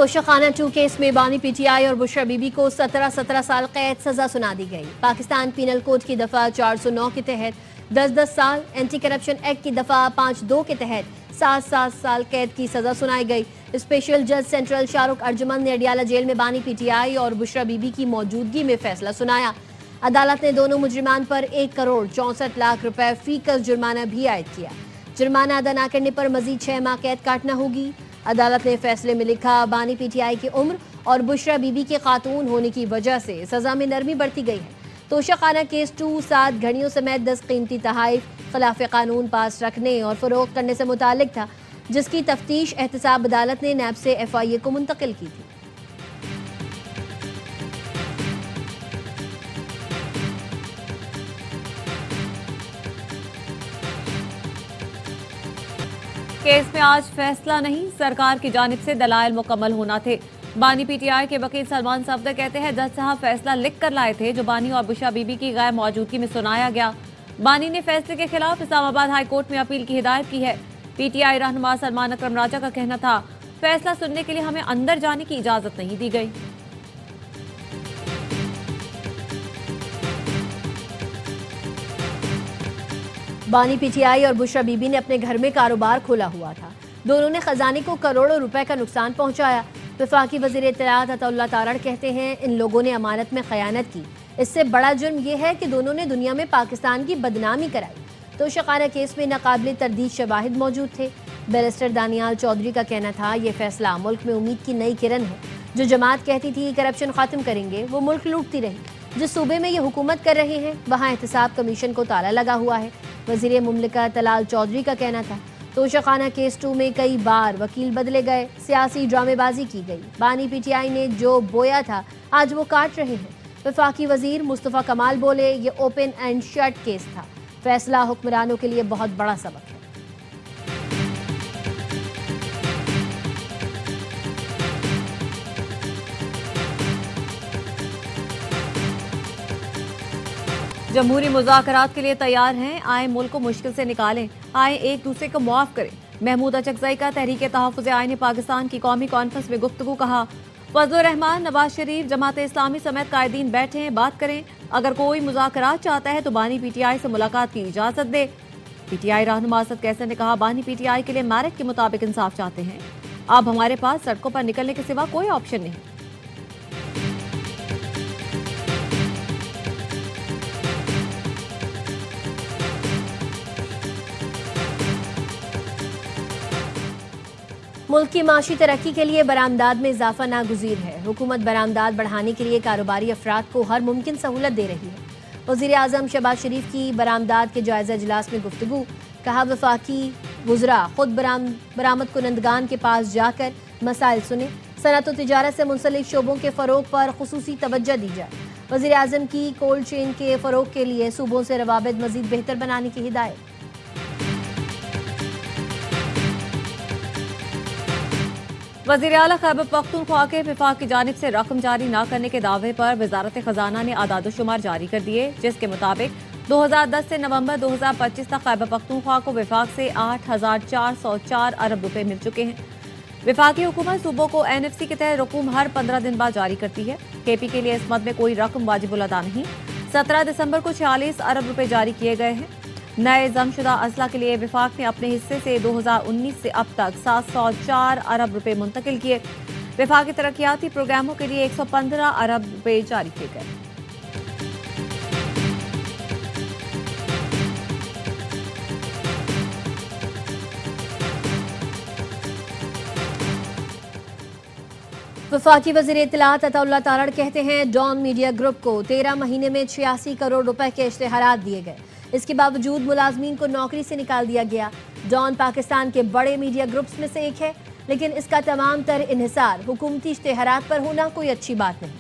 Toshakhana 2 case में बानी PTI और बुशरा बीबी को 17 साल कैद सजा सुना दी गई। पाकिस्तान पीनल कोड की दफा 409 के तहत 10 साल, एंटी करप्शन एक्ट की दफा 52 के तहत 7 साल कैद की सजा सुनाई गई। स्पेशल जज सेंट्रल शाहरुख अर्जुमंद ने अडियाला जेल में बानी पीटीआई और बुशरा बीबी की मौजूदगी में फैसला सुनाया। अदालत ने दोनों मुजरिमान पर 1 करोड़ 64 लाख रुपए फीकस जुर्माना भी आयद किया। जुर्माना अदा न करने पर मजीद 6 माह कैद काटना होगी। अदालत ने फैसले में लिखा, बानी पीटीआई की उम्र और बुशरा बीबी के खातून होने की वजह से सजा में नरमी बरती गई है। तोशाखाना केस 2 7 घड़ियों समेत 10 कीमती तहाइफ खिलाफ कानून पास रखने और फरोख्त करने से मुतालिक था, जिसकी तफ्तीश एहतसाब अदालत ने नैब से FIA को मुंतकिल की थी। केस में आज फैसला नहीं, सरकार की जानिब से दलाइल मुकम्मल होना थे। बानी पीटीआई के वकील सलमान सफदर कहते हैं जज साहब फैसला लिख कर लाए थे जो बानी और बुशरा बीबी की गैर मौजूदगी में सुनाया गया। बानी ने फैसले के खिलाफ इस्लामाबाद हाई कोर्ट में अपील की हिदायत की है। पीटीआई रहनुमा सलमान अकरम राजा का कहना था, फैसला सुनने के लिए हमें अंदर जाने की इजाजत नहीं दी गई। बानी पीटीआई और बुशरा बीबी ने अपने घर में कारोबार खोला हुआ था। दोनों ने खजाने को करोड़ों रुपए का नुकसान पहुंचाया। वफाकी वजीर इत्तलात अताउल्लाह तारड़ कहते हैं इन लोगों ने अमानत में खयानत की। इससे बड़ा जुर्म यह है कि दोनों ने दुनिया में पाकिस्तान की बदनामी कराई। तोशाखाना केस में नाकाबिल तरदीद शवाहिद मौजूद थे। बैरिस्टर दानियाल चौधरी का कहना था, यह फैसला मुल्क में उम्मीद की नई किरण है। जो जमात कहती थी करप्शन खत्म करेंगे, वो मुल्क लूटती रही। जिस सूबे में ये हुकूमत कर रहे हैं वहाँ एहतसाब कमीशन को ताला लगा हुआ है। वजीर मुमलिकत तलाल चौधरी का कहना था, तोशाखाना केस 2 में कई बार वकील बदले गए, सियासी ड्रामेबाजी की गई। बानी पीटीआई ने जो बोया था आज वो काट रहे हैं। वफाकी वजीर मुस्तफ़ा कमाल बोले, ये ओपन एंड शट केस था। फैसला हुक्मरानों के लिए बहुत बड़ा सबक है। जमहूरी मुज़ाकरात के लिए तैयार हैं, आए मुल्क को मुश्किल से निकालें, आए एक दूसरे को मुआफ करें। महमूद अचकज़ई का तहरीक तहफ़्फ़ुज़ आईन पाकिस्तान की कौमी कॉन्फ्रेंस में गुफ्तगू। कहा, फजलुर रहमान, नवाज शरीफ, जमात इस्लामी समेत कायदीन बैठे हैं, बात करें। अगर कोई मुज़ाकरात चाहता है तो बानी पीटीआई से मुलाकात की इजाज़त दे। पीटीआई रहनुमा असद कैसर ने कहा, बानी पीटीआई के लिए मैरिट के मुताबिक इंसाफ चाहते हैं। अब हमारे पास सड़कों पर निकलने के सिवा कोई ऑप्शन नहीं। मुल्क की माशी तरक्की के लिए बरामदाद में इजाफा नागुज़ीर है। हुकूमत बरामदाद बढ़ाने के लिए कारोबारी अफराद को हर मुमकिन सहूलत दे रही है। वज़ीर आज़म शहबाज शरीफ की बरामदाद के जायज़ा इजलास में गुफ्तगू। कहा, वफाकी वुज़रा खुद बरामद कुनंदगान के पास जाकर मसाइल सुने। सनअत व तिजारत से मुंसलिक शोबों के फ़रोग पर खुसूसी तवज्जो दी जाए। वज़ीर आज़म की कोल्ड चेन के फ़रोग के लिए सूबों से रवाबित मज़ीद बेहतर बनाने की हिदायत। वज़ीर आला खैबर पख्तूनख्वा के विफाक की जानिब से रकम जारी न करने के दावे पर वजारत खजाना ने आदादोशुमार जारी कर दिए, जिसके मुताबिक 2010 से नवंबर 2025 तक खैबर पख्तूनख्वा को विफाक से 8,404 अरब रुपए मिल चुके हैं। विफाकी हुकूमत सूबों को NFC के तहत रकूम हर 15 दिन बाद जारी करती है। KP के लिए इस मद में कोई रकम वाजिबुल अदा नहीं। 17 दिसंबर को 46 अरब रुपए जारी किए गए हैं। नए जमशुदा असला के लिए विफाक ने अपने हिस्से से 2019 से अब तक 704 अरब रुपए मुंतकिल किए। विफाकी तरक्याती प्रोग्रामों के लिए 115 अरब रुपए जारी किए गए। वफाकी वज़ीर इत्तलात अताउल्लाह तारड़ कहते हैं, डॉन मीडिया ग्रुप को 13 महीने में 86 करोड़ रुपए के इश्तेहारात दिए गए। इसके बावजूद मुलाजमीन को नौकरी से निकाल दिया गया। डॉन पाकिस्तान के बड़े मीडिया ग्रुप्स में से एक है, लेकिन इसका तमाम तर इन्हिसार हुकूमती इश्तेहारात पर होना कोई अच्छी बात नहीं।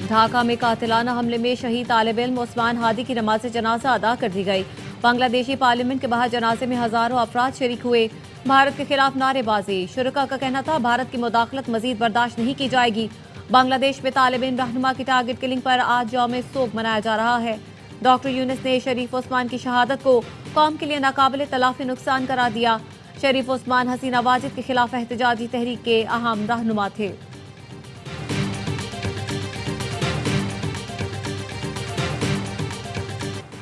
ढाका में कातिलाना हमले में शहीद तालिब इल्म उस्मान हादी की नमाज जनाजा अदा कर दी गई। बांग्लादेशी पार्लियामेंट के बाहर जनाजे में हजारों अफराद शरीक हुए। भारत के खिलाफ नारेबाजी। शुरका का कहना था, भारत की मुदाखलत मजीद बर्दाश्त नहीं की जाएगी। बांग्लादेश में तालिब इल्म रहनुमा की टारगेट किलिंग पर आज यौम सोग मनाया जा रहा है। डॉक्टर यूनुस ने शरीफ उस्मान की शहादत को कौम के लिए नाकाबिले तलाफी नुकसान करार दिया। शरीफ उस्मान हसीना वाजिद के खिलाफ एहतजाजी तहरीक के अहम रहनुमा थे।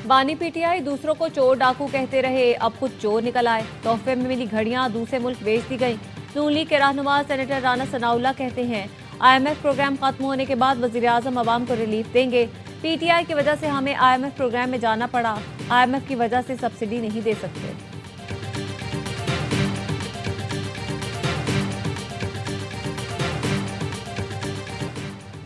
बानी पीटीआई दूसरों को चोर डाकू कहते रहे, अब कुछ चोर निकल आए। तोहफे में मिली घड़ियां दूसरे मुल्क बेच दी गई। नून लीग के रहनुमा सेनेटर राना सनाउल्लाह कहते हैं, IMF प्रोग्राम खत्म होने के बाद वजीर आजम अवाम को रिलीफ देंगे। PTI की वजह से हमें IMF प्रोग्राम में जाना पड़ा। IMF की वजह से सब्सिडी नहीं दे सकते।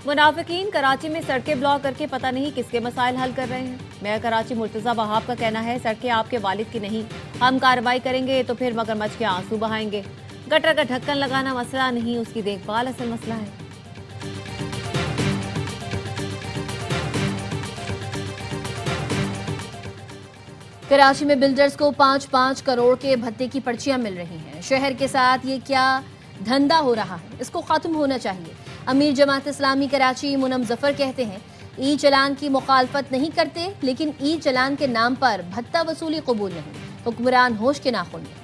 मुनाफिकीन कराची में सड़कें ब्लॉक करके पता नहीं किसके मसाइल हल कर रहे हैं। मेयर कराची मुर्तजा वहाब का कहना है, सड़कें आपके वालिद की नहीं, हम कार्रवाई करेंगे तो फिर मगरमच्छ के आंसू बहाएंगे। गटर का ढक्कन लगाना मसला नहीं, उसकी देखभाल असल मसला है। कराची में बिल्डर्स को 5-5 करोड़ के भत्ते की पर्चियां मिल रही हैं। शहर के साथ ये क्या धंधा हो रहा है, इसको खत्म होना चाहिए। अमीर जमात इस्लामी कराची मुनम जफर कहते हैं, ई चलान की मुखालफत नहीं करते, लेकिन ई चलान के नाम पर भत्ता वसूली कबूल नहीं। हुक्मरान होश के नाखुन में।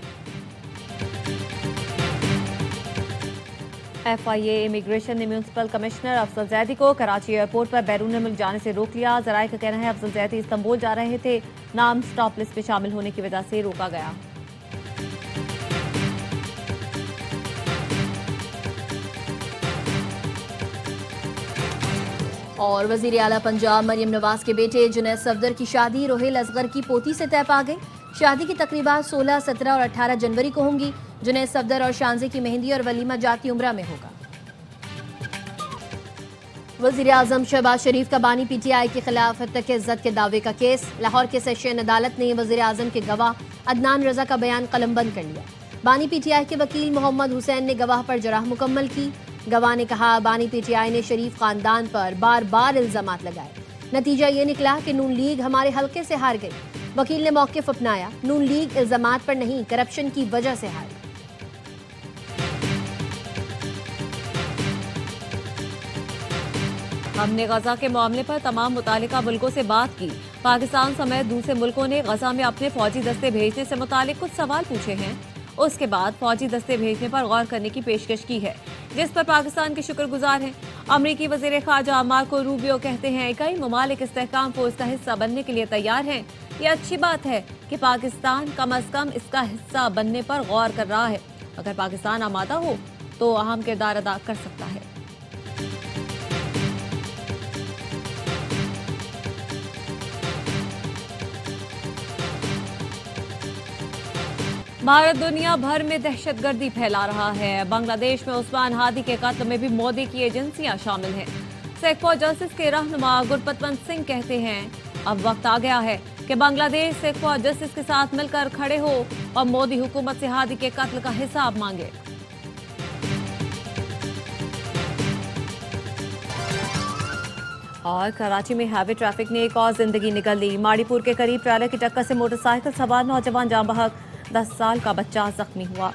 FIA इमिग्रेशन ने म्यूनिसिपल कमिश्नर अफजल जैदी को कराची एयरपोर्ट पर बैरून मुल्क जाने से रोक लिया। जराये का कहना है, अफजल जैदी इस्तांबुल जा रहे थे, नाम स्टॉप लिस्ट में शामिल होने की वजह से रोका गया। और वजीर आला पंजाब मरियम नवाज के बेटे जुनैद सफदर की शादी रोहेल असगर की पोती से तय पा गई। शादी की तकरीबात 16, 17 और 18 जनवरी को होंगी। जुनैद सफदर और शानजे की मेहंदी और वलीमा जाती उम्रा में होगा। वजीर आजम शहबाज शरीफ का बानी PTI के खिलाफ हत्या के इज्जत के दावे का केस। लाहौर के सेशन अदालत ने वजीर आजम के गवाह अदनान रजा का बयान कलमबंद कर लिया। बानी PTI के वकील मोहम्मद हुसैन ने गवाह पर जराह मुकम्मल की। गवाह ने कहा, बानी PTI ने शरीफ खानदान पर बार बार इल्जामात लगाए, नतीजा ये निकला कि नून लीग हमारे हल्के से हार गई। वकील ने मौक़िफ़ अपनाया, नून लीग इल्जामात पर नहीं, करप्शन की वजह से हारी। हमने गजा के मामले पर तमाम मुतालिका मुल्कों से बात की। पाकिस्तान समेत दूसरे मुल्कों ने गजा में अपने फौजी दस्ते भेजने से मुतालिक कुछ सवाल पूछे हैं। उसके बाद फौजी दस्ते भेजने पर गौर करने की पेशकश की है, जिस पर पाकिस्तान के शुक्रगुजार हैं। अमरीकी वज़ीर ख़ारजा मार्को रूबियो कहते हैं, कई ममालिक इस्तेहकाम फोर्स का हिस्सा बनने के लिए तैयार हैं। ये अच्छी बात है कि पाकिस्तान कम अज कम इसका हिस्सा बनने पर गौर कर रहा है। अगर पाकिस्तान आमादा हो तो अहम किरदार अदा कर सकता है। भारत दुनिया भर में दहशतगर्दी फैला रहा है। बांग्लादेश में उस्मान हादी के कत्ल में भी मोदी की एजेंसियां शामिल हैं। सेक्रेटरी फॉर जस्टिस के रहनुमा गुरपतवंत सिंह कहते हैं, अब वक्त आ गया है कि बांग्लादेश सेक्रेटरी फॉर जस्टिस के साथ मिलकर खड़े हो और मोदी हुकूमत से हादी के कत्ल का हिसाब मांगे। और कराची में हैवी ट्रैफिक ने एक और जिंदगी निकल ली। माड़ीपुर के करीब ट्रेलर की टक्कर से मोटरसाइकिल सवार नौजवान जान बहक, 10 साल का बच्चा जख्मी हुआ।